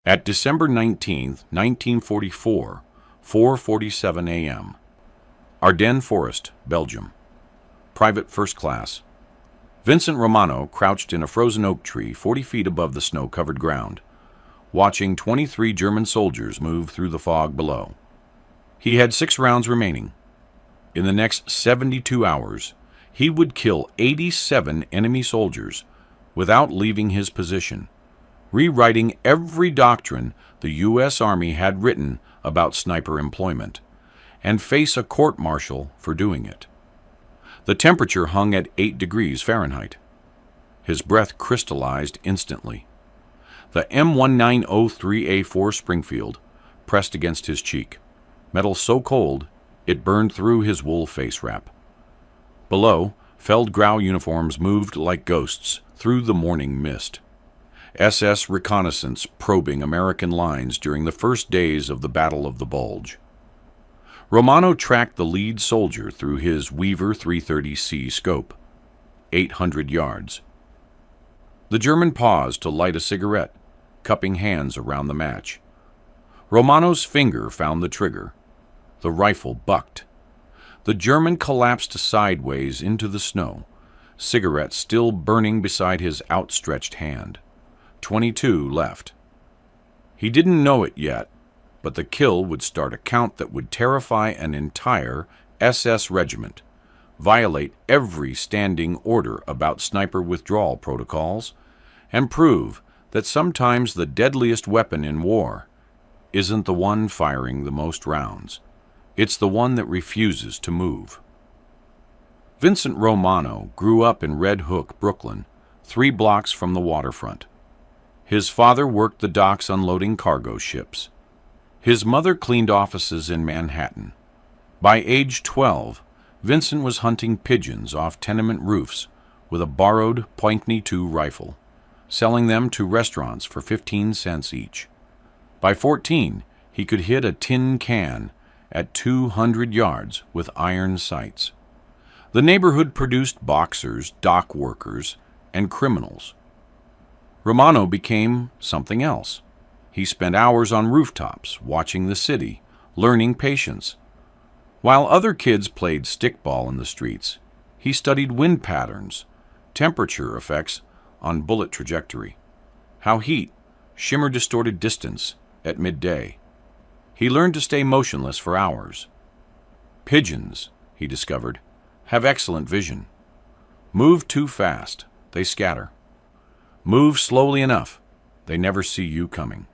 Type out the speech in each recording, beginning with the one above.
At December 19, 1944, 4:47 a.m. Ardennes Forest, Belgium. Private First Class. Vincent Romano crouched in a frozen oak tree 40 feet above the snow-covered ground, watching 23 German soldiers move through the fog below. He had 6 rounds remaining. In the next 72 hours, he would kill 87 enemy soldiers without leaving his position, rewriting every doctrine the U.S. Army had written about sniper employment, and face a court-martial for doing it. The temperature hung at 8 degrees Fahrenheit. His breath crystallized instantly. The M1903A4 Springfield pressed against his cheek, metal so cold it burned through his wool face wrap. Below, Feldgrau uniforms moved like ghosts through the morning mist. SS reconnaissance probing American lines during the first days of the Battle of the Bulge. Romano tracked the lead soldier through his Weaver 330C scope, 800 yards. The German paused to light a cigarette, cupping hands around the match. Romano's finger found the trigger. The rifle bucked. The German collapsed sideways into the snow, cigarette still burning beside his outstretched hand. 22 left. He didn't know it yet, but the kill would start a count that would terrify an entire SS regiment, violate every standing order about sniper withdrawal protocols, and prove that sometimes the deadliest weapon in war isn't the one firing the most rounds. It's the one that refuses to move. Vincent Romano grew up in Red Hook, Brooklyn, 3 blocks from the waterfront. His father worked the docks unloading cargo ships. His mother cleaned offices in Manhattan. By age 12, Vincent was hunting pigeons off tenement roofs with a borrowed Poinkney II rifle, selling them to restaurants for 15 cents each. By 14, he could hit a tin can at 200 yards with iron sights. The neighborhood produced boxers, dock workers, and criminals. Romano became something else. He spent hours on rooftops, watching the city, learning patience. While other kids played stickball in the streets, he studied wind patterns, temperature effects on bullet trajectory, how heat shimmer distorted distance at midday. He learned to stay motionless for hours. Pigeons, he discovered, have excellent vision. Move too fast, they scatter. Move slowly enough, they never see you coming.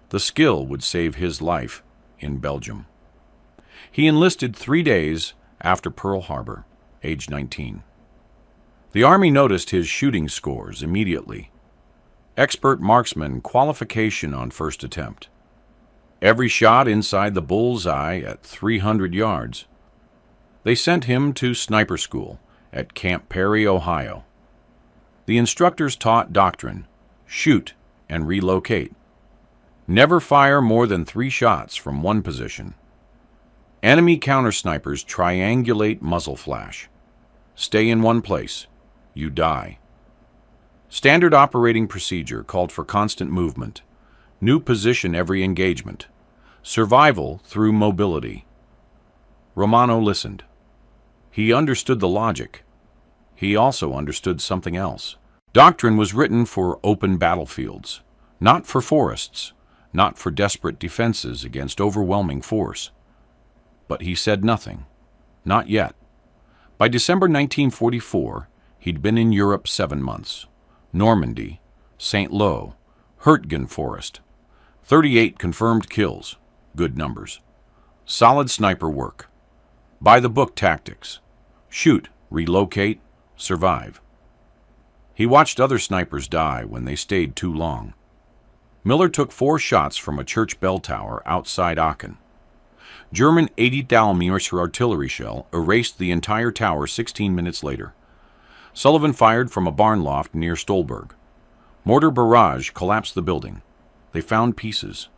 The skill would save his life in Belgium. He enlisted 3 days after Pearl Harbor, age 19. The Army noticed his shooting scores immediately. Expert marksman qualification on first attempt. Every shot inside the bullseye at 300 yards. They sent him to sniper school at Camp Perry, Ohio. The instructors taught doctrine: shoot and relocate. Never fire more than 3 shots from one position. Enemy counter-snipers triangulate muzzle flash. Stay in one place. You die. Standard operating procedure called for constant movement. New position every engagement. Survival through mobility. Romano listened. He understood the logic. He also understood something else. Doctrine was written for open battlefields, not for forests, not for desperate defenses against overwhelming force. But he said nothing. Not yet. By December 1944, he'd been in Europe 7 months. Normandy, St. Lo, Hurtgen Forest. 38 confirmed kills. Good numbers. Solid sniper work. By-the-book tactics. Shoot, relocate, survive. He watched other snipers die when they stayed too long. Miller took 4 shots from a church bell tower outside Aachen. German 80-mm artillery shell erased the entire tower 16 minutes later. Sullivan fired from a barn loft near Stolberg. Mortar barrage collapsed the building. They found pieces.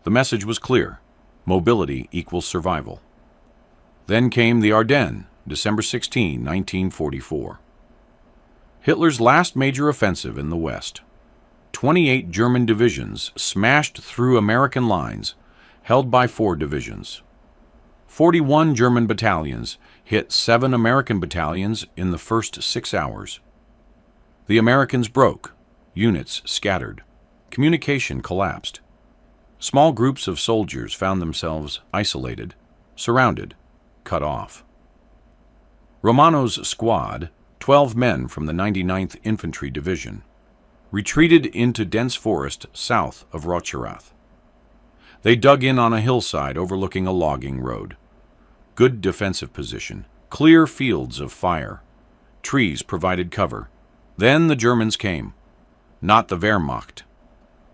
The message was clear: mobility equals survival. Then came the Ardennes, December 16, 1944. Hitler's last major offensive in the West. 28 German divisions smashed through American lines held by 4 divisions. 41 German battalions hit 7 American battalions in the first 6 hours. The Americans broke, units scattered, communication collapsed. Small groups of soldiers found themselves isolated, surrounded, cut off. Romano's squad, 12 men from the 99th Infantry Division, retreated into dense forest south of Rocherath. They dug in on a hillside overlooking a logging road. Good defensive position, clear fields of fire. Trees provided cover. Then the Germans came. Not the Wehrmacht.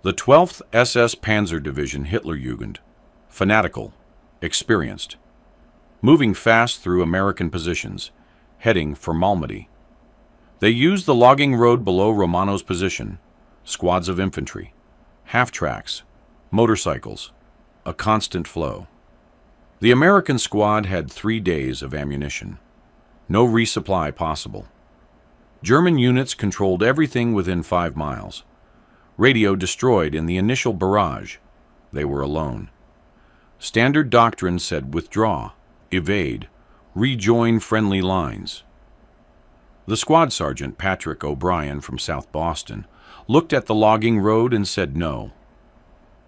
The 12th SS Panzer Division Hitlerjugend, fanatical, experienced, moving fast through American positions, heading for Malmedy. They used the logging road below Romano's position, squads of infantry, half-tracks, motorcycles, a constant flow. The American squad had 3 days of ammunition. No resupply possible. German units controlled everything within 5 miles. Radio destroyed in the initial barrage. They were alone. Standard doctrine said withdraw, evade, rejoin friendly lines. The squad sergeant, Patrick O'Brien from South Boston, looked at the logging road and said no.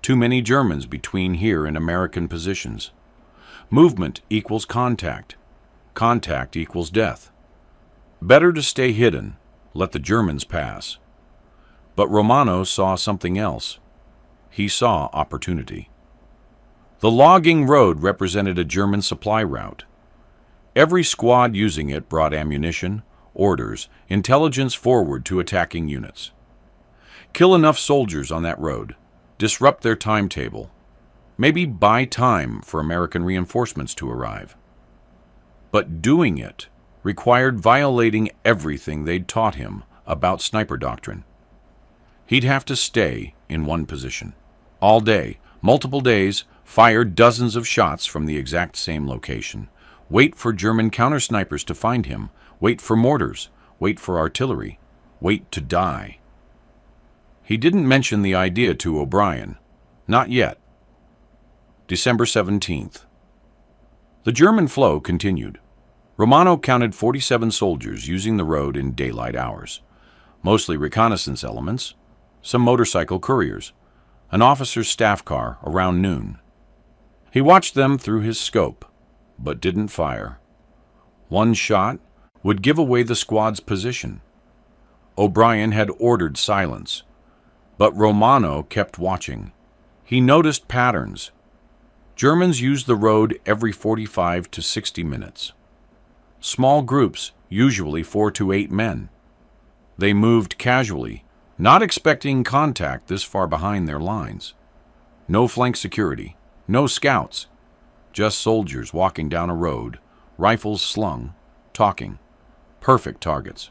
Too many Germans between here and American positions. Movement equals contact. Contact equals death. Better to stay hidden, let the Germans pass. But Romano saw something else. He saw opportunity. The logging road represented a German supply route. Every squad using it brought ammunition, orders, intelligence forward to attacking units. Kill enough soldiers on that road, disrupt their timetable, maybe buy time for American reinforcements to arrive. But doing it required violating everything they'd taught him about sniper doctrine. He'd have to stay in one position, all day, multiple days, fire dozens of shots from the exact same location, wait for German counter-snipers to find him, wait for mortars, wait for artillery, wait to die. He didn't mention the idea to O'Brien. Not yet. December 17th. The German flow continued. Romano counted 47 soldiers using the road in daylight hours, mostly reconnaissance elements, some motorcycle couriers, an officer's staff car around noon. He watched them through his scope, but didn't fire. One shot would give away the squad's position. O'Brien had ordered silence, but Romano kept watching. He noticed patterns. Germans used the road every 45 to 60 minutes. Small groups, usually 4 to 8 men. They moved casually, not expecting contact this far behind their lines. No flank security, no scouts, just soldiers walking down a road, rifles slung, talking. Perfect targets.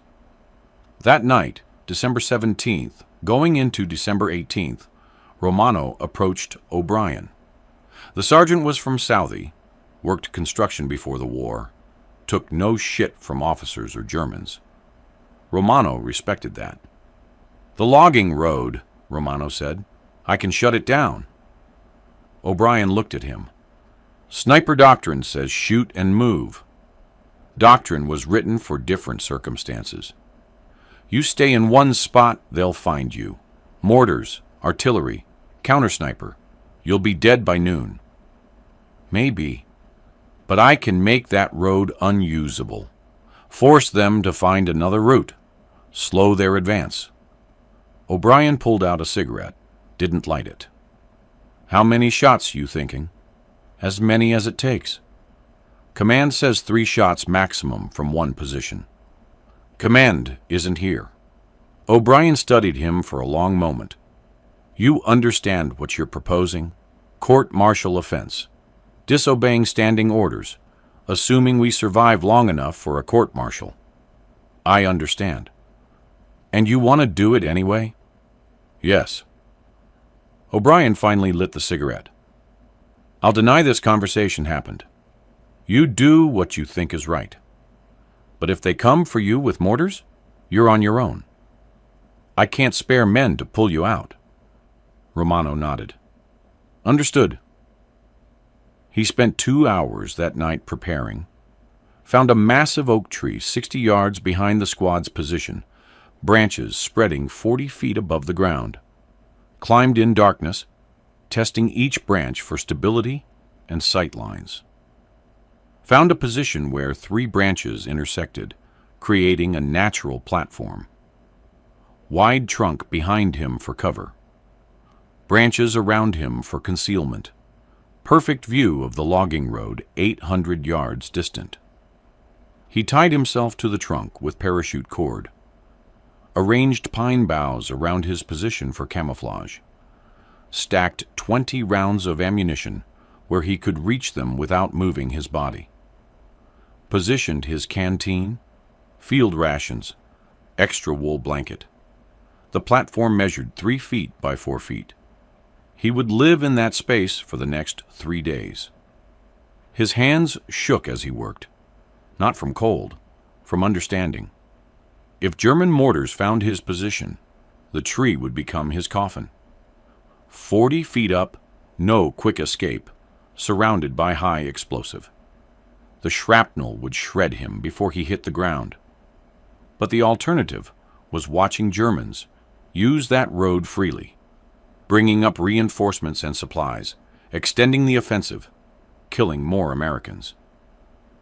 That night, December 17th, going into December 18th, Romano approached O'Brien. The sergeant was from Southie, worked construction before the war, took no shit from officers or Germans. Romano respected that. The logging road, Romano said. I can shut it down. O'Brien looked at him. Sniper doctrine says shoot and move. Doctrine was written for different circumstances. You stay in one spot, they'll find you. Mortars, artillery, counter-sniper. You'll be dead by noon. Maybe. But I can make that road unusable. Force them to find another route. Slow their advance. O'Brien pulled out a cigarette, didn't light it. How many shots, you thinking? As many as it takes. Command says 3 shots maximum from one position. Command isn't here. O'Brien studied him for a long moment. You understand what you're proposing? Court-martial offense. Disobeying standing orders. Assuming we survive long enough for a court-martial. I understand. And you want to do it anyway? Yes. O'Brien finally lit the cigarette. I'll deny this conversation happened. You do what you think is right. But if they come for you with mortars, you're on your own. I can't spare men to pull you out. Romano nodded. Understood. He spent 2 hours that night preparing, found a massive oak tree 60 yards behind the squad's position, branches spreading 40 feet above the ground, climbed in darkness, testing each branch for stability and sight lines. Found a position where 3 branches intersected, creating a natural platform. Wide trunk behind him for cover. Branches around him for concealment. Perfect view of the logging road 800 yards distant. He tied himself to the trunk with parachute cord. Arranged pine boughs around his position for camouflage. Stacked 20 rounds of ammunition where he could reach them without moving his body. Positioned his canteen, field rations, extra wool blanket. The platform measured 3 feet by 4 feet. He would live in that space for the next 3 days. His hands shook as he worked, not from cold, from understanding. If German mortars found his position, the tree would become his coffin. 40 feet up, no quick escape, surrounded by high explosive. The shrapnel would shred him before he hit the ground. But the alternative was watching Germans use that road freely, bringing up reinforcements and supplies, extending the offensive, killing more Americans.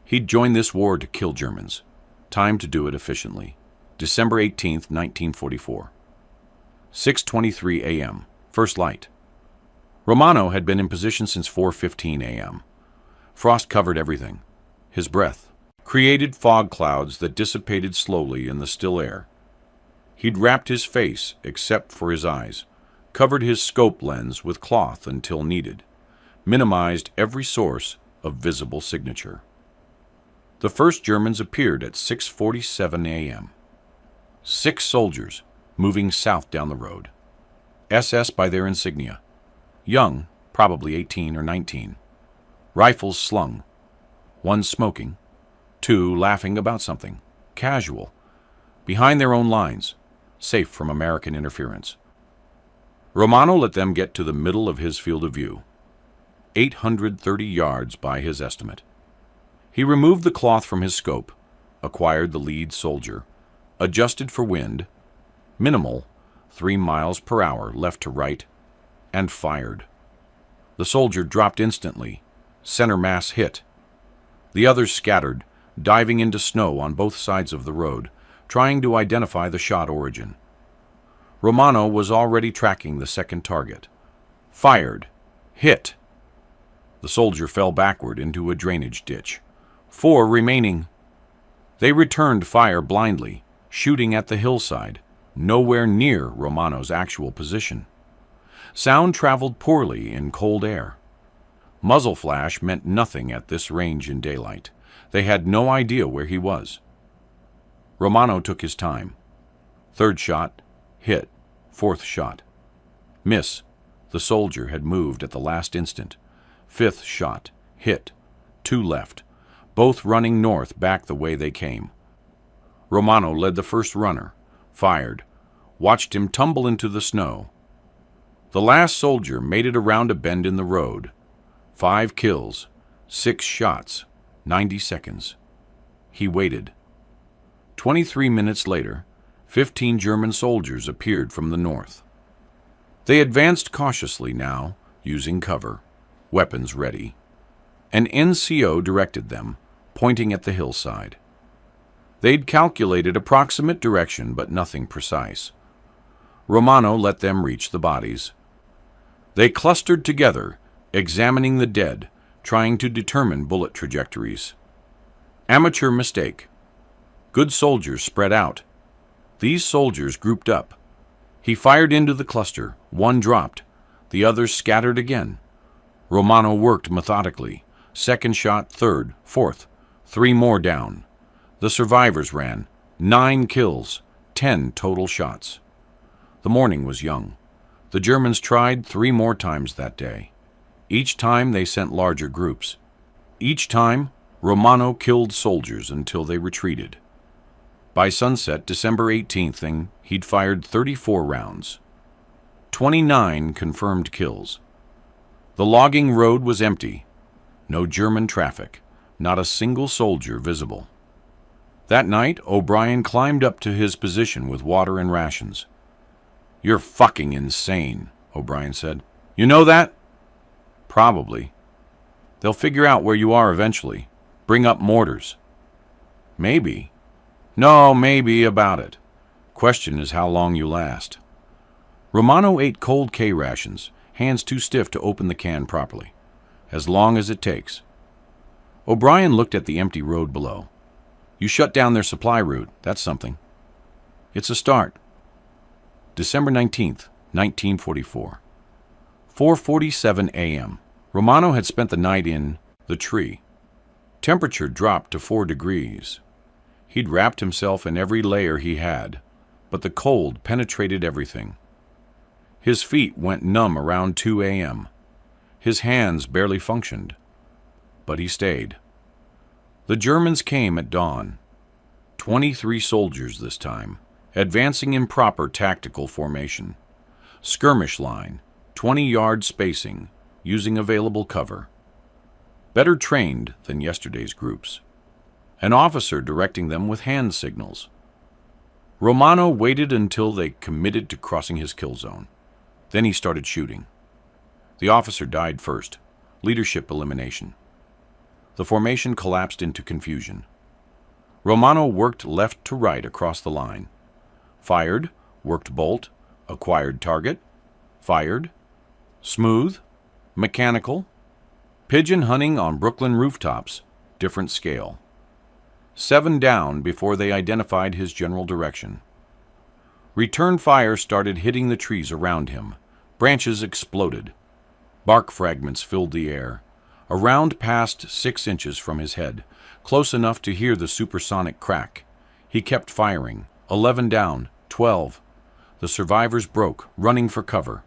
He'd joined this war to kill Germans. Time to do it efficiently. December 18, 1944. 6:23 a.m. First light. Romano had been in position since 4:15 a.m. Frost covered everything. His breath created fog clouds that dissipated slowly in the still air. He'd wrapped his face, except for his eyes, covered his scope lens with cloth until needed, minimized every source of visible signature. The first Germans appeared at 6:47 a.m. 6 soldiers moving south down the road. SS by their insignia. Young, probably 18 or 19. Rifles slung. 1 smoking. 2 laughing about something. Casual. Behind their own lines. Safe from American interference. Romano let them get to the middle of his field of view. 830 yards by his estimate. He removed the cloth from his scope, acquired the lead soldier, adjusted for wind, minimal, 3 miles per hour left to right, and fired. The soldier dropped instantly, center mass hit. The others scattered, diving into snow on both sides of the road, trying to identify the shot origin. Romano was already tracking the second target. Fired. Hit. The soldier fell backward into a drainage ditch. 4 remaining. They returned fire blindly, shooting at the hillside, nowhere near Romano's actual position. Sound traveled poorly in cold air. Muzzle flash meant nothing at this range in daylight. They had no idea where he was. Romano took his time. 3rd shot, hit. 4th shot. Miss. The soldier had moved at the last instant. 5th shot, hit. 2 left, both running north back the way they came. Romano led the first runner, fired, watched him tumble into the snow. The last soldier made it around a bend in the road. 5 kills, 6 shots, 90 seconds. He waited. 23 minutes later, 15 German soldiers appeared from the north. They advanced cautiously now, using cover, weapons ready. An NCO directed them, pointing at the hillside. They'd calculated approximate direction, but nothing precise. Romano let them reach the bodies. They clustered together, examining the dead, trying to determine bullet trajectories. Amateur mistake. Good soldiers spread out. These soldiers grouped up. He fired into the cluster. 1 dropped. The others scattered again. Romano worked methodically. 2nd shot, 3rd, 4th. 3 more down. The survivors ran. 9 kills, 10 total shots. The morning was young. The Germans tried 3 more times that day. Each time they sent larger groups. Each time, Romano killed soldiers until they retreated. By sunset, December 18th, he'd fired 34 rounds. 29 confirmed kills. The logging road was empty. No German traffic. Not a single soldier visible. That night, O'Brien climbed up to his position with water and rations. "You're fucking insane," O'Brien said. "You know that?" "Probably. They'll figure out where you are eventually. Bring up mortars." "Maybe." "No, maybe about it. Question is how long you last." Romano ate cold K rations, hands too stiff to open the can properly. "As long as it takes." O'Brien looked at the empty road below. "You shut down their supply route. That's something." "It's a start." December 19th, 1944. 4:47 a.m. Romano had spent the night in the tree. Temperature dropped to 4 degrees. He'd wrapped himself in every layer he had, but the cold penetrated everything. His feet went numb around 2 a.m. His hands barely functioned. But he stayed. The Germans came at dawn. 23 soldiers this time, advancing in proper tactical formation. Skirmish line, 20-yard spacing, using available cover. Better trained than yesterday's groups. An officer directing them with hand signals. Romano waited until they committed to crossing his kill zone. Then he started shooting. The officer died first. Leadership elimination. The formation collapsed into confusion. Romano worked left to right across the line. Fired, worked bolt, acquired target, fired, smooth, mechanical, pigeon hunting on Brooklyn rooftops, different scale. 7 down before they identified his general direction. Return fire started hitting the trees around him. Branches exploded. Bark fragments filled the air. A round passed 6 inches from his head, close enough to hear the supersonic crack. He kept firing. 11 down, 12. The survivors broke, running for cover.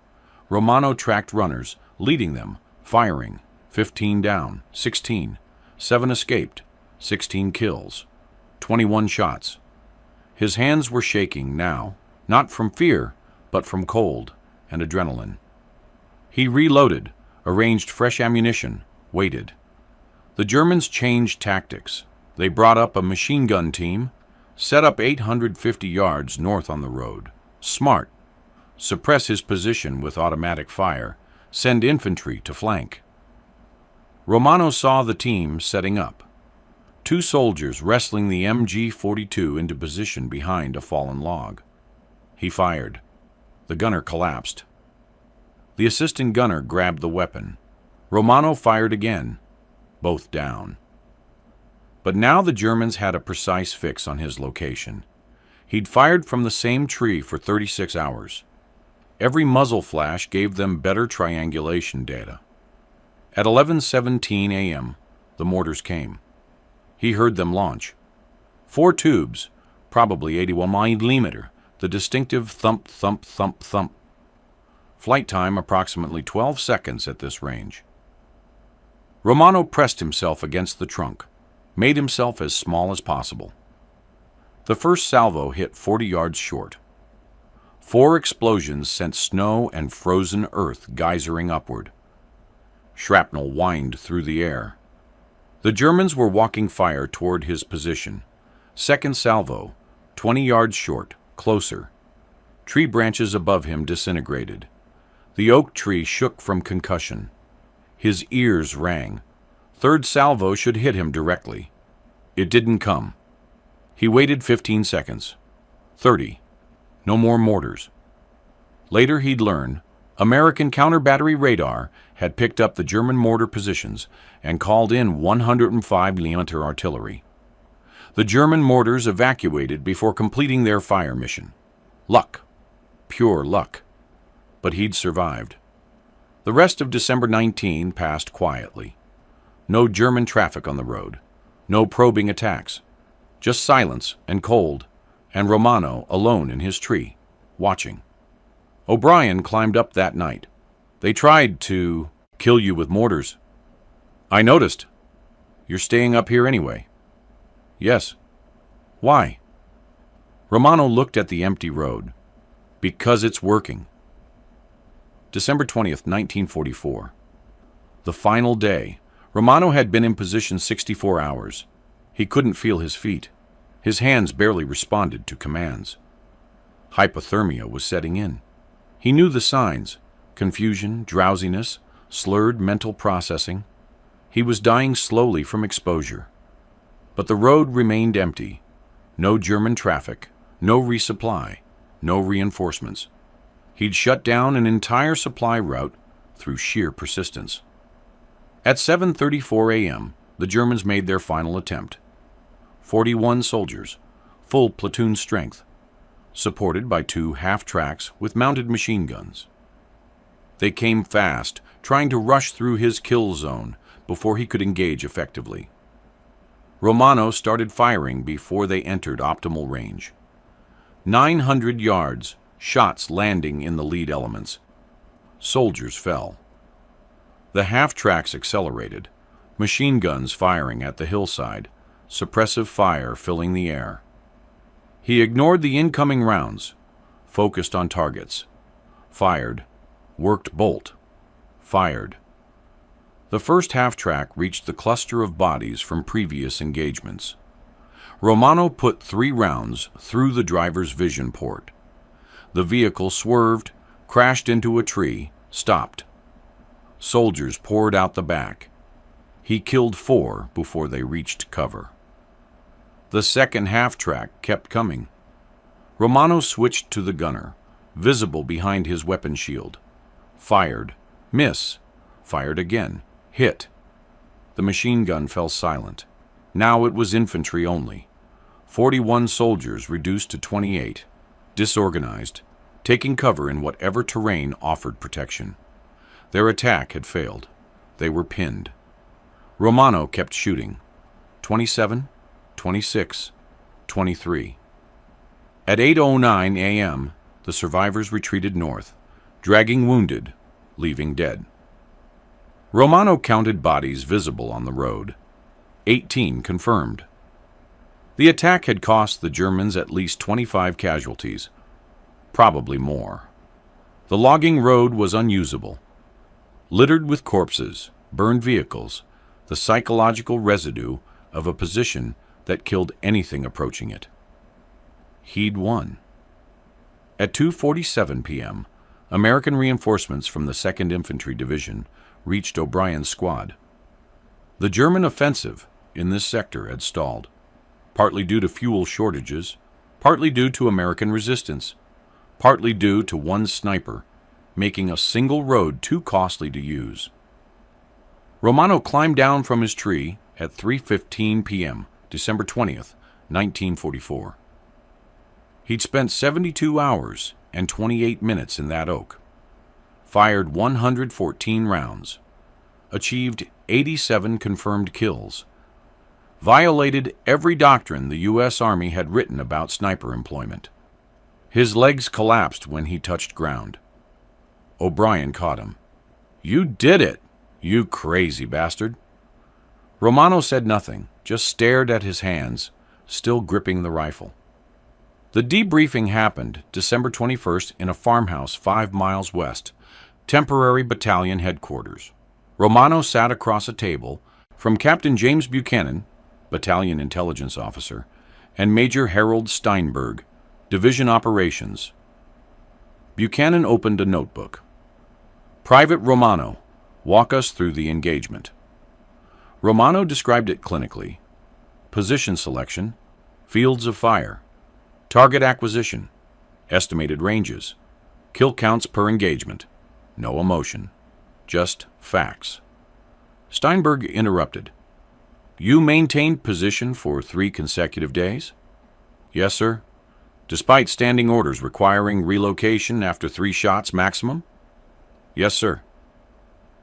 Romano tracked runners, leading them, firing. 15 down, 16. 7 escaped. 16 kills. 21 shots. His hands were shaking now, not from fear, but from cold and adrenaline. He reloaded, arranged fresh ammunition, waited. The Germans changed tactics. They brought up a machine gun team, set up 850 yards north on the road. Smart. Suppress his position with automatic fire. Send infantry to flank. Romano saw the team setting up. 2 soldiers wrestling the MG-42 into position behind a fallen log. He fired. The gunner collapsed. The assistant gunner grabbed the weapon. Romano fired again. Both down. But now the Germans had a precise fix on his location. He'd fired from the same tree for 36 hours. Every muzzle flash gave them better triangulation data. At 11:17 a.m., the mortars came. He heard them launch. 4 tubes, probably 81mm, the distinctive thump, thump, thump, thump. Flight time approximately 12 seconds at this range. Romano pressed himself against the trunk, made himself as small as possible. The first salvo hit 40 yards short. 4 explosions sent snow and frozen earth geysering upward. Shrapnel whined through the air. The Germans were walking fire toward his position. Second salvo, 20 yards short, closer. Tree branches above him disintegrated. The oak tree shook from concussion. His ears rang. Third salvo should hit him directly. It didn't come. He waited 15 seconds. 30. No more mortars. Later he'd learn American counter-battery radar had picked up the German mortar positions and called in 105mm artillery. The German mortars evacuated before completing their fire mission. Luck. Pure luck. But he'd survived. The rest of December 19 passed quietly. No German traffic on the road. No probing attacks. Just silence and cold, and Romano alone in his tree, watching. O'Brien climbed up that night. They tried to kill you with mortars. I noticed. You're staying up here anyway. Yes. Why? Romano looked at the empty road. Because it's working. December 20th, 1944. The final day. Romano had been in position 64 hours. He couldn't feel his feet. His hands barely responded to commands. Hypothermia was setting in. He knew the signs: confusion, drowsiness, slurred mental processing. He was dying slowly from exposure. But the road remained empty. No German traffic, no resupply, no reinforcements. He'd shut down an entire supply route through sheer persistence. At 7:34 a.m., the Germans made their final attempt. 41 soldiers, full platoon strength, supported by 2 half-tracks with mounted machine guns. They came fast, trying to rush through his kill zone before he could engage effectively. Romano started firing before they entered optimal range. 900 yards, shots landing in the lead elements. Soldiers fell. The half-tracks accelerated, machine guns firing at the hillside, suppressive fire filling the air. He ignored the incoming rounds, focused on targets. Fired. Worked bolt. Fired. The first half-track reached the cluster of bodies from previous engagements. Romano put 3 rounds through the driver's vision port. The vehicle swerved, crashed into a tree, stopped. Soldiers poured out the back. He killed 4 before they reached cover. The second half-track kept coming. Romano switched to the gunner, visible behind his weapon shield. Fired. Miss. Fired again. Hit. The machine gun fell silent. Now it was infantry only. 41 soldiers reduced to 28, disorganized, taking cover in whatever terrain offered protection. Their attack had failed. They were pinned. Romano kept shooting. 27, 26, 23. At 8:09 a.m., the survivors retreated north, dragging wounded, leaving dead. Romano counted bodies visible on the road. 18 confirmed. The attack had cost the Germans at least 25 casualties, probably more. The logging road was unusable, littered with corpses, burned vehicles, the psychological residue of a position that killed anything approaching it. He'd won. At 2:47 p.m., American reinforcements from the 2nd Infantry Division reached O'Brien's squad. The German offensive in this sector had stalled, partly due to fuel shortages, partly due to American resistance, partly due to one sniper making a single road too costly to use. Romano climbed down from his tree at 3:15 p.m., December 20th, 1944. He'd spent 72 hours and 28 minutes in that oak, fired 114 rounds, achieved 87 confirmed kills, violated every doctrine the U.S. Army had written about sniper employment. His legs collapsed when he touched ground. O'Brien caught him. "You did it, you crazy bastard." Romano said nothing, just stared at his hands, still gripping the rifle. The debriefing happened December 21st in a farmhouse 5 miles west, temporary battalion headquarters. Romano sat across a table from Captain James Buchanan, battalion intelligence officer, and Major Harold Steinberg, division operations. Buchanan opened a notebook. "Private Romano, walk us through the engagement." Romano described it clinically. Position selection, fields of fire, target acquisition, estimated ranges, kill counts per engagement. No emotion, just facts. Steinberg interrupted. "You maintained position for 3 consecutive days?" "Yes, sir. Despite standing orders requiring relocation after 3 shots maximum?" "Yes, sir."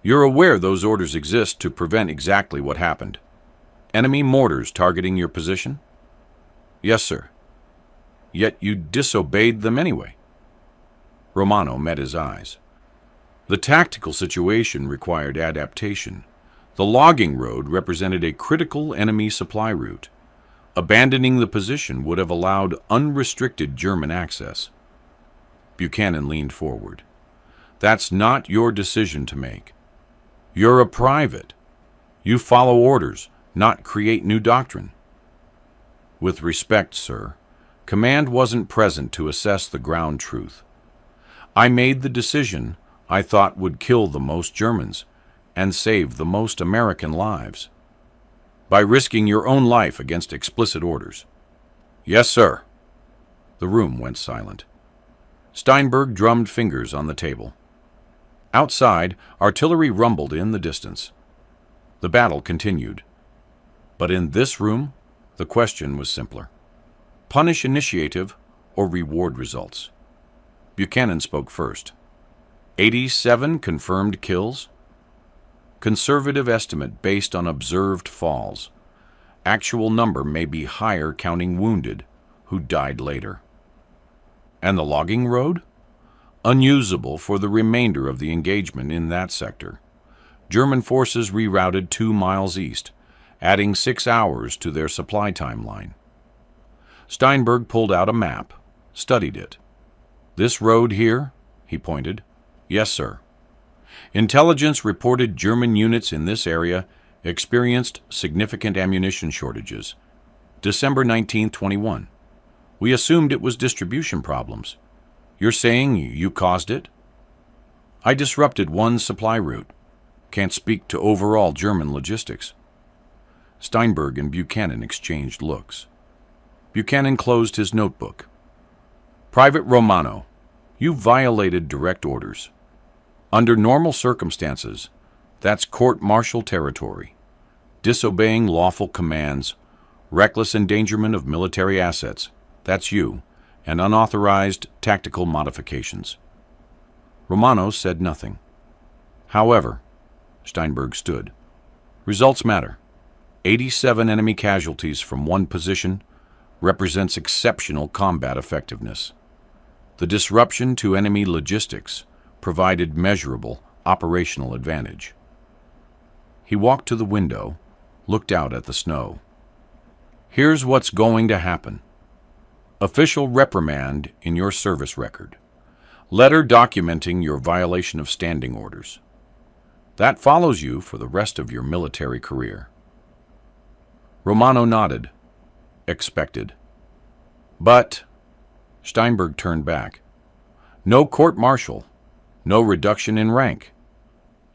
"You're aware those orders exist to prevent exactly what happened? Enemy mortars targeting your position?" "Yes, sir." "Yet you disobeyed them anyway." Romano met his eyes. The tactical situation required adaptation. The logging road represented a critical enemy supply route. Abandoning the position would have allowed unrestricted German access. Buchanan leaned forward. That's not your decision to make. You're a private. You follow orders, not create new doctrine. With respect, sir, command wasn't present to assess the ground truth. I made the decision I thought would kill the most Germans and save the most American lives, by risking your own life against explicit orders. Yes, sir. The room went silent. Steinberg drummed fingers on the table. Outside, artillery rumbled in the distance. The battle continued. But in this room, the question was simpler. Punish initiative or reward results? Buchanan spoke first. 87 confirmed kills? Conservative estimate based on observed falls. Actual number may be higher counting wounded who died later. And the logging road? Unusable for the remainder of the engagement in that sector. German forces rerouted 2 miles east, adding 6 hours to their supply timeline. Steinberg pulled out a map, studied it. This road here? He pointed. Yes, sir. Intelligence reported German units in this area experienced significant ammunition shortages. December 1921. We assumed it was distribution problems. You're saying you caused it? I disrupted one supply route. Can't speak to overall German logistics. Steinberg and Buchanan exchanged looks. Buchanan closed his notebook. Private Romano, you violated direct orders. Under normal circumstances, that's court-martial territory. Disobeying lawful commands, reckless endangerment of military assets, that's you, and unauthorized tactical modifications. Romano said nothing. However, Steinberg stood. Results matter. 87 enemy casualties from one position represents exceptional combat effectiveness. The disruption to enemy logistics provided measurable operational advantage. He walked to the window, looked out at the snow. Here's what's going to happen. Official reprimand in your service record. Letter documenting your violation of standing orders. That follows you for the rest of your military career. Romano nodded. Expected. But, Steinberg turned back. No court-martial. No reduction in rank.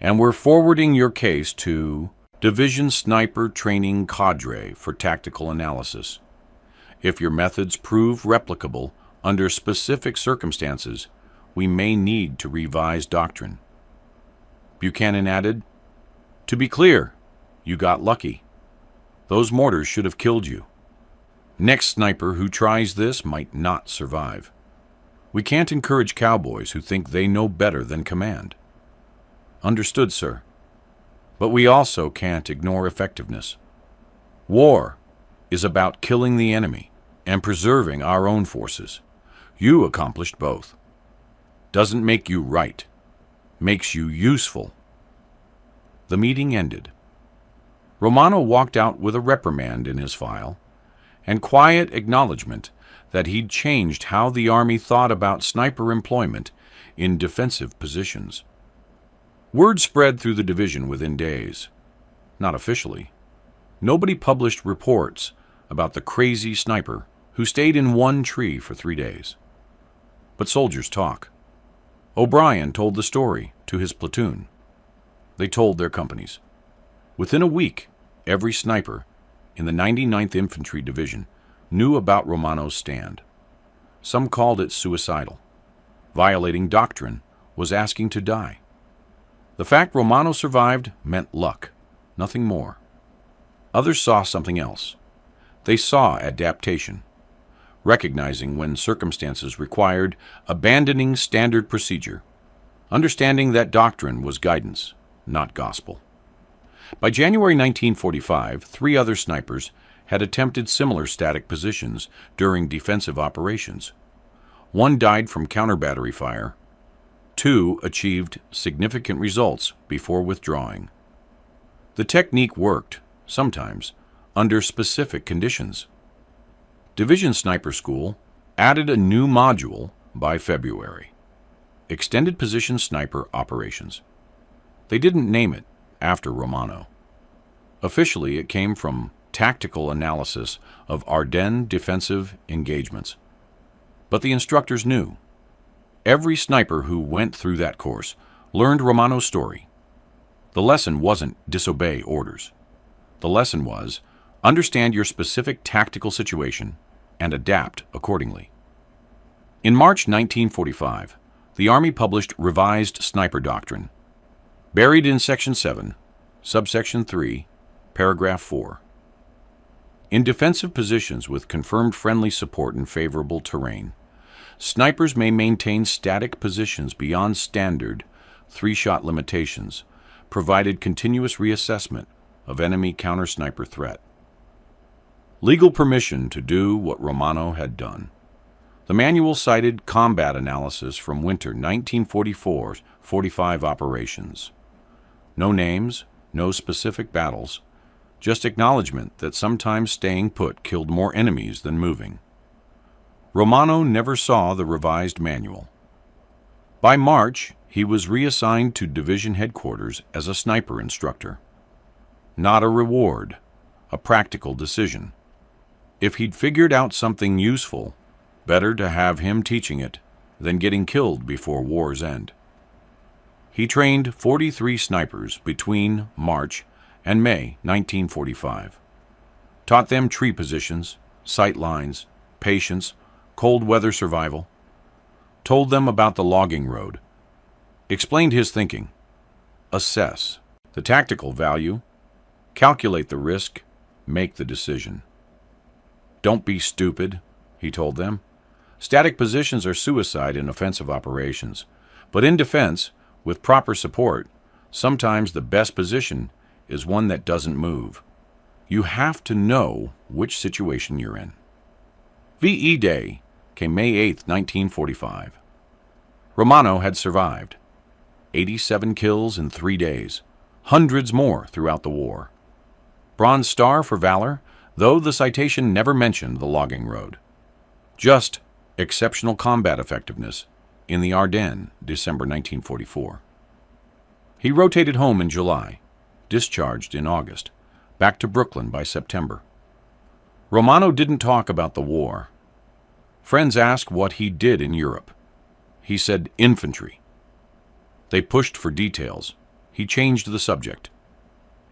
And we're forwarding your case to Division Sniper Training Cadre for tactical analysis. If your methods prove replicable under specific circumstances, we may need to revise doctrine. Buchanan added, to be clear, you got lucky. Those mortars should have killed you. Next sniper who tries this might not survive. We can't encourage cowboys who think they know better than command. Understood, sir. But we also can't ignore effectiveness. War is about killing the enemy and preserving our own forces. You accomplished both. Doesn't make you right. Makes you useful. The meeting ended. Romano walked out with a reprimand in his file and quiet acknowledgement that he'd changed how the Army thought about sniper employment in defensive positions. Word spread through the division within days. Not officially. Nobody published reports about the crazy sniper who stayed in one tree for 3 days. But soldiers talk. O'Brien told the story to his platoon. They told their companies. Within a week, every sniper in the 99th Infantry Division knew about Romano's stand. Some called it suicidal. Violating doctrine was asking to die. The fact Romano survived meant luck, nothing more. Others saw something else. They saw adaptation, recognizing when circumstances required abandoning standard procedure, understanding that doctrine was guidance, not gospel. By January 1945, 3 other snipers had attempted similar static positions during defensive operations. 1 died from counter-battery fire. 2 achieved significant results before withdrawing. The technique worked, sometimes, under specific conditions. Division Sniper School added a new module by February: Extended Position Sniper Operations. They didn't name it after Romano. Officially, it came from Tactical Analysis of Ardennes Defensive Engagements. But the instructors knew. Every sniper who went through that course learned Romano's story. The lesson wasn't disobey orders. The lesson was understand your specific tactical situation and adapt accordingly. In March 1945, the Army published Revised Sniper Doctrine, buried in Section 7, Subsection 3, Paragraph 4. In defensive positions with confirmed friendly support and favorable terrain, snipers may maintain static positions beyond standard 3-shot limitations, provided continuous reassessment of enemy counter-sniper threat. Legal permission to do what Romano had done. The manual cited combat analysis from winter 1944-45 operations. No names, no specific battles, just acknowledgement that sometimes staying put killed more enemies than moving. Romano never saw the revised manual. By March, he was reassigned to division headquarters as a sniper instructor. Not a reward, a practical decision. If he'd figured out something useful, better to have him teaching it than getting killed before war's end. He trained 43 snipers between March and May 1945. Taught them tree positions, sight lines, patience, cold weather survival. Told them about the logging road. Explained his thinking. Assess the tactical value. Calculate the risk. Make the decision. Don't be stupid, he told them. Static positions are suicide in offensive operations. But in defense, with proper support, sometimes the best position is one that doesn't move. You have to know which situation you're in. VE Day came May 8, 1945. Romano had survived. 87 kills in 3 days, hundreds more throughout the war. Bronze Star for valor, though the citation never mentioned the logging road. Just exceptional combat effectiveness in the Ardennes, December 1944. He rotated home in July, discharged in August, back to Brooklyn by September. Romano didn't talk about the war. Friends asked what he did in Europe. He said infantry. They pushed for details. He changed the subject.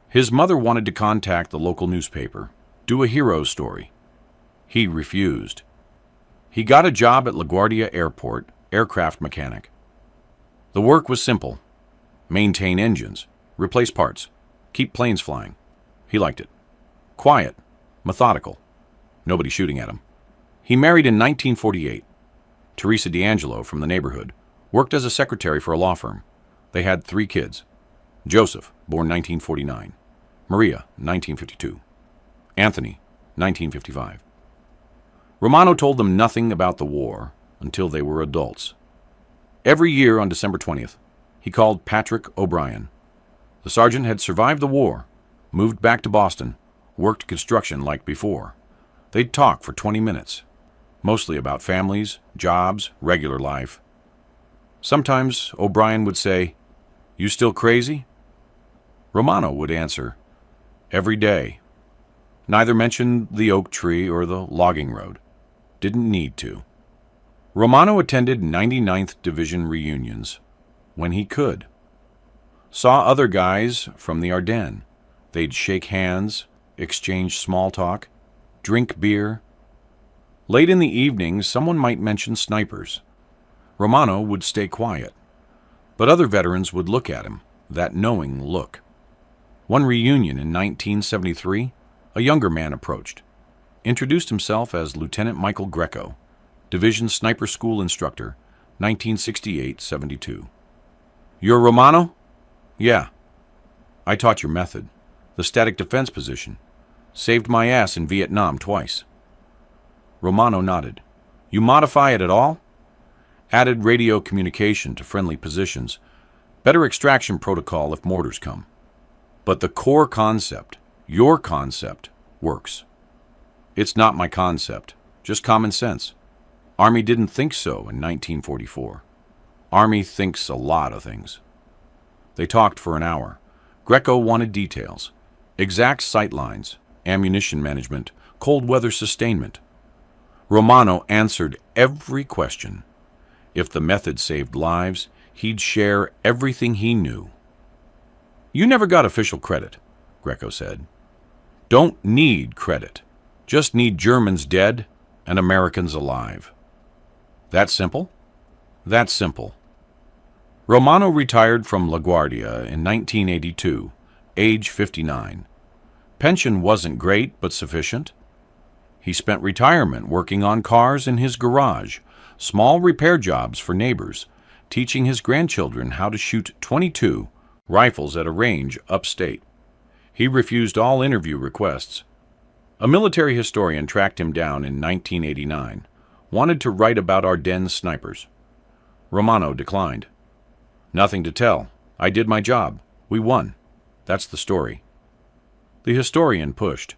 His mother wanted to contact the local newspaper, do a hero story. He refused. He got a job at LaGuardia Airport, aircraft mechanic. The work was simple. Maintain engines, replace parts, keep planes flying. He liked it. Quiet, methodical. Nobody shooting at him. He married in 1948. Teresa D'Angelo from the neighborhood worked as a secretary for a law firm. They had 3 kids. Joseph, born 1949. Maria, 1952. Anthony, 1955. Romano told them nothing about the war until they were adults. Every year on December 20th, he called Patrick O'Brien. The sergeant had survived the war, moved back to Boston, worked construction like before. They'd talk for 20 minutes, mostly about families, jobs, regular life. Sometimes O'Brien would say, "You still crazy?" Romano would answer, "Every day." Neither mentioned the oak tree or the logging road. Didn't need to. Romano attended 99th Division reunions when he could. Saw other guys from the Ardennes. They'd shake hands, exchange small talk, drink beer. Late in the evening, someone might mention snipers. Romano would stay quiet, but other veterans would look at him, that knowing look. One reunion in 1973, a younger man approached, introduced himself as Lieutenant Michael Greco, Division Sniper School instructor, 1968-72. "You're Romano?" "Yeah. I taught your method, the static defense position. Saved my ass in Vietnam twice." Romano nodded. "You modify it at all?" "Added radio communication to friendly positions. Better extraction protocol if mortars come. But the core concept, your concept, works." "It's not my concept. Just common sense. Army didn't think so in 1944. Army thinks a lot of things. They talked for an hour. Greco wanted details, exact sight lines, ammunition management, cold weather sustainment. Romano answered every question. If the method saved lives, he'd share everything he knew. You never got official credit, Greco said. Don't need credit. Just need Germans dead and Americans alive. That simple? That's simple. Romano retired from LaGuardia in 1982, age 59. Pension wasn't great, but sufficient. He spent retirement working on cars in his garage, small repair jobs for neighbors, teaching his grandchildren how to shoot .22 rifles at a range upstate. He refused all interview requests. A military historian tracked him down in 1989, wanted to write about Ardennes snipers. Romano declined. Nothing to tell. I did my job. We won. That's the story. The historian pushed.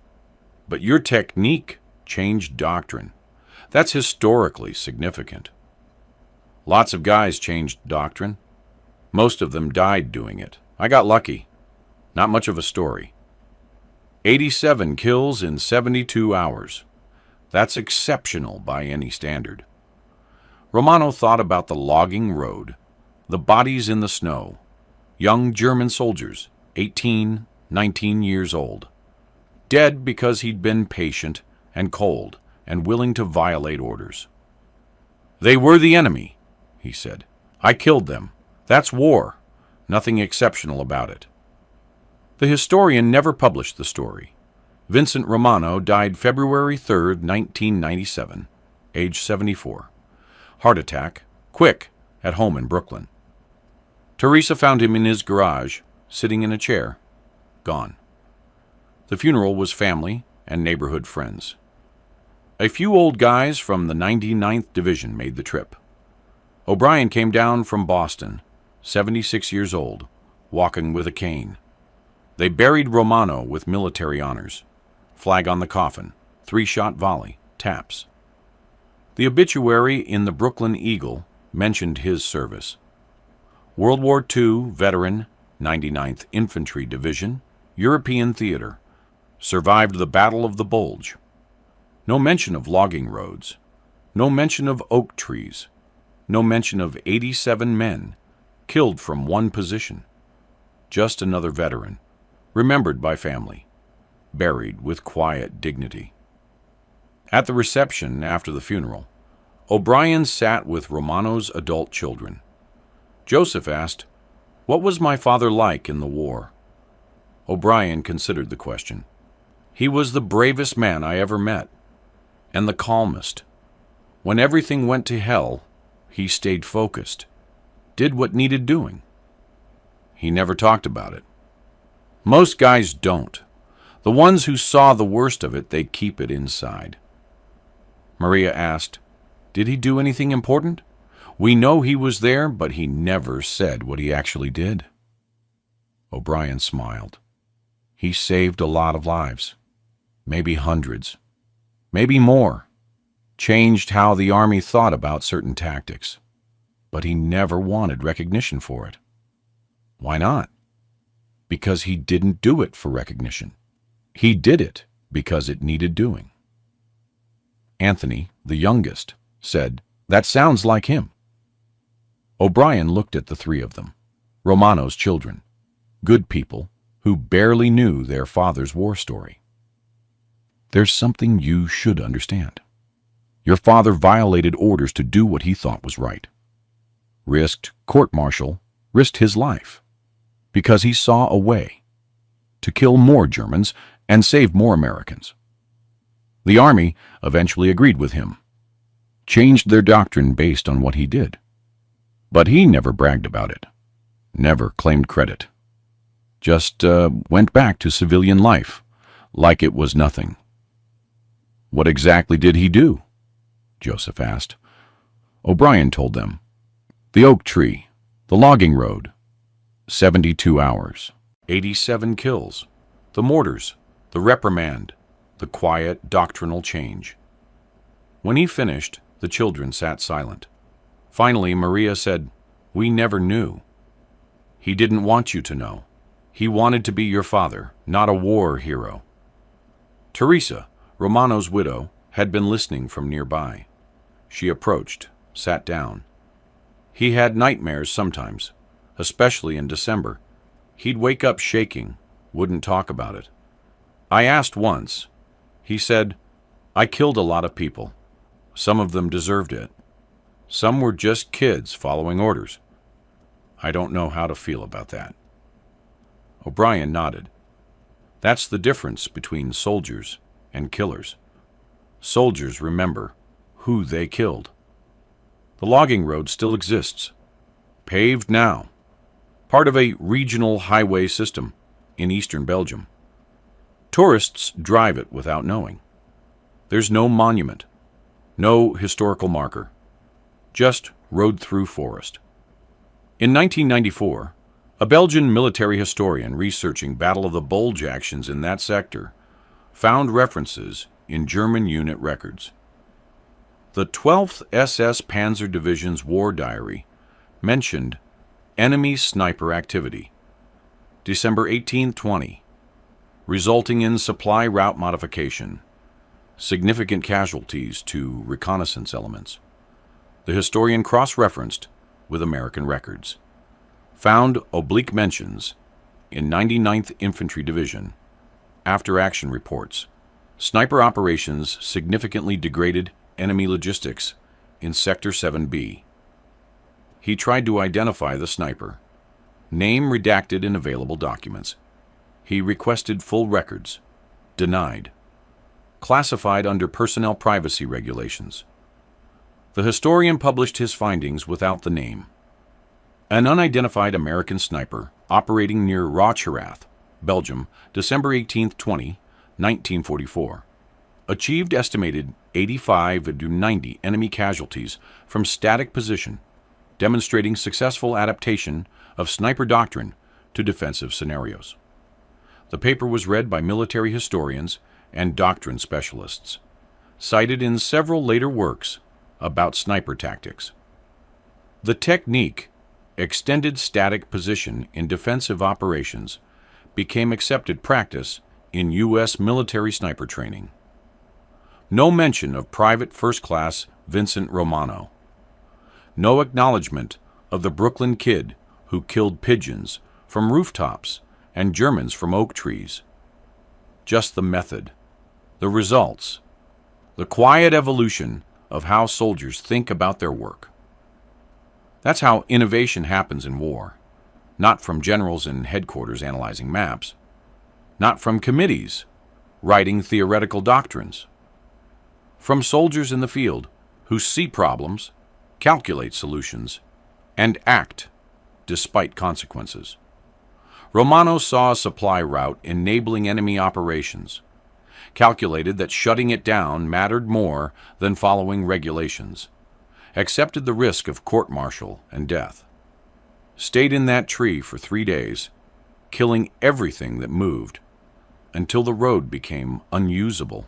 But your technique changed doctrine. That's historically significant. Lots of guys changed doctrine. Most of them died doing it. I got lucky. Not much of a story. 87 kills in 72 hours. That's exceptional by any standard. Romano thought about the logging road, the bodies in the snow, young German soldiers, 18, 19 years old, dead because he'd been patient and cold and willing to violate orders. They were the enemy, he said. I killed them. That's war. Nothing exceptional about it. The historian never published the story. Vincent Romano died February 3, 1997, age 74. Heart attack, quick, at home in Brooklyn. Teresa found him in his garage, sitting in a chair, gone. The funeral was family and neighborhood friends. A few old guys from the 99th Division made the trip. O'Brien came down from Boston, 76 years old, walking with a cane. They buried Romano with military honors. Flag on the coffin, 3-shot volley, taps. The obituary in the Brooklyn Eagle mentioned his service. World War II veteran, 99th Infantry Division, European theater, survived the Battle of the Bulge. No mention of logging roads. No mention of oak trees. No mention of 87 men killed from one position. Just another veteran, remembered by family, buried with quiet dignity. At the reception after the funeral, O'Brien sat with Romano's adult children. Joseph asked, "What was my father like in the war?" O'Brien considered the question. "He was the bravest man I ever met, and the calmest. When everything went to hell, he stayed focused, did what needed doing. He never talked about it. Most guys don't. The ones who saw the worst of it, they keep it inside." Maria asked, "Did he do anything important? We know he was there, but he never said what he actually did." O'Brien smiled. He saved a lot of lives, maybe hundreds, maybe more, changed how the Army thought about certain tactics, but he never wanted recognition for it. Why not? Because he didn't do it for recognition. He did it because it needed doing. Anthony, the youngest, said, "That sounds like him." O'Brien looked at the three of them, Romano's children, good people who barely knew their father's war story. "There's something you should understand. Your father violated orders to do what he thought was right. Risked court-martial, risked his life, because he saw a way to kill more Germans and save more Americans. The Army eventually agreed with him, changed their doctrine based on what he did. But he never bragged about it, never claimed credit. Just went back to civilian life, like it was nothing." "What exactly did he do?" Joseph asked. O'Brien told them. "The oak tree, the logging road, 72 hours, 87 kills, the mortars, the reprimand, the quiet doctrinal change. When he finished, the children sat silent. Finally, Maria said, "We never knew." "He didn't want you to know. He wanted to be your father, not a war hero." Teresa, Romano's widow, had been listening from nearby. She approached, sat down. He had nightmares sometimes, especially in December. He'd wake up shaking, wouldn't talk about it. I asked once. He said, "I killed a lot of people. Some of them deserved it. Some were just kids following orders." I don't know how to feel about that. O'Brien nodded. That's the difference between soldiers and killers. Soldiers remember who they killed. The logging road still exists, paved now, part of a regional highway system in eastern Belgium. Tourists drive it without knowing. There's no monument, no historical marker, just road through forest. In 1994, a Belgian military historian researching Battle of the Bulge actions in that sector found references in German unit records. The 12th SS Panzer Division's war diary mentioned enemy sniper activity, December 1820, resulting in supply route modification, significant casualties to reconnaissance elements. The historian cross-referenced with American records, found oblique mentions in 99th Infantry Division, after-action reports. Sniper operations significantly degraded enemy logistics in Sector 7B. He tried to identify the sniper. Name redacted in available documents. He requested full records. Denied. Classified under personnel privacy regulations. The historian published his findings without the name. An unidentified American sniper operating near Rocherath, Belgium, December 18, 1944, achieved estimated 85 to 90 enemy casualties from static position, demonstrating successful adaptation of sniper doctrine to defensive scenarios. The paper was read by military historians and doctrine specialists, cited in several later works about sniper tactics. The technique, extended static position in defensive operations, became accepted practice in U.S. military sniper training. No mention of Private First Class Vincent Romano. No acknowledgement of the Brooklyn Kid who killed pigeons from rooftops and Germans from oak trees. Just the method, the results, the quiet evolution of how soldiers think about their work. That's how innovation happens in war, not from generals in headquarters analyzing maps, not from committees writing theoretical doctrines, from soldiers in the field who see problems, calculate solutions, and act despite consequences. Romano saw a supply route enabling enemy operations, calculated that shutting it down mattered more than following regulations, accepted the risk of court-martial and death, stayed in that tree for 3 days, killing everything that moved, until the road became unusable.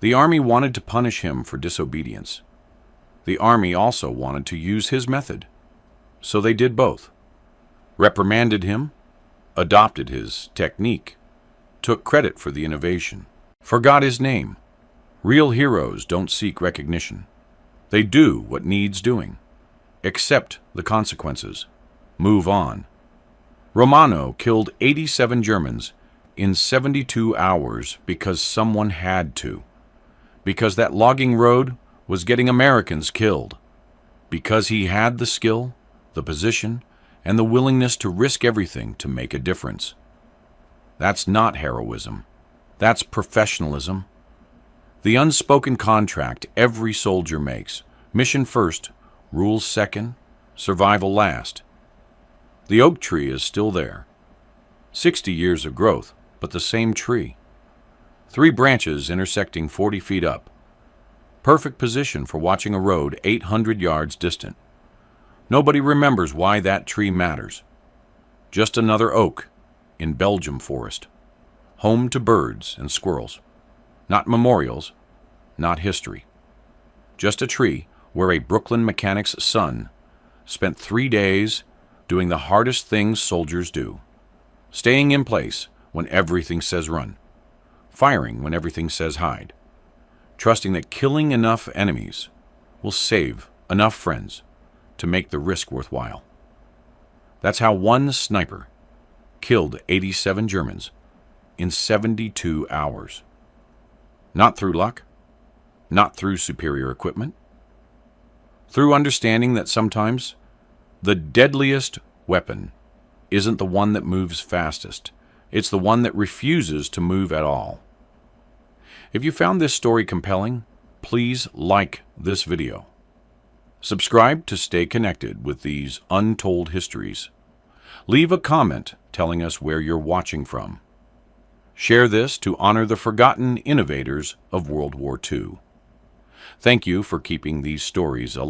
The Army wanted to punish him for disobedience. The Army also wanted to use his method, so they did both. Reprimanded him, adopted his technique, took credit for the innovation, forgot his name. Real heroes don't seek recognition. They do what needs doing, accept the consequences, move on. Romano killed 87 Germans in 72 hours because someone had to, because that logging road was getting Americans killed, because he had the skill, the position, and the willingness to risk everything to make a difference. That's not heroism. That's professionalism. The unspoken contract every soldier makes. Mission first, rules second, survival last. The oak tree is still there. 60 years of growth, but the same tree. 3 branches intersecting 40 feet up. Perfect position for watching a road 800 yards distant. Nobody remembers why that tree matters. Just another oak in Belgium forest, home to birds and squirrels. Not memorials, not history. just a tree where a Brooklyn mechanic's son spent 3 days doing the hardest things soldiers do, staying in place when everything says run, firing when everything says hide, trusting that killing enough enemies will save enough friends to make the risk worthwhile. That's how one sniper killed 87 Germans in 72 hours. Not through luck, not through superior equipment, through understanding that sometimes the deadliest weapon isn't the one that moves fastest. It's the one that refuses to move at all. If you found this story compelling, please like this video. Subscribe to stay connected with these untold histories. Leave a comment telling us where you're watching from. Share this to honor the forgotten innovators of World War II. Thank you for keeping these stories alive.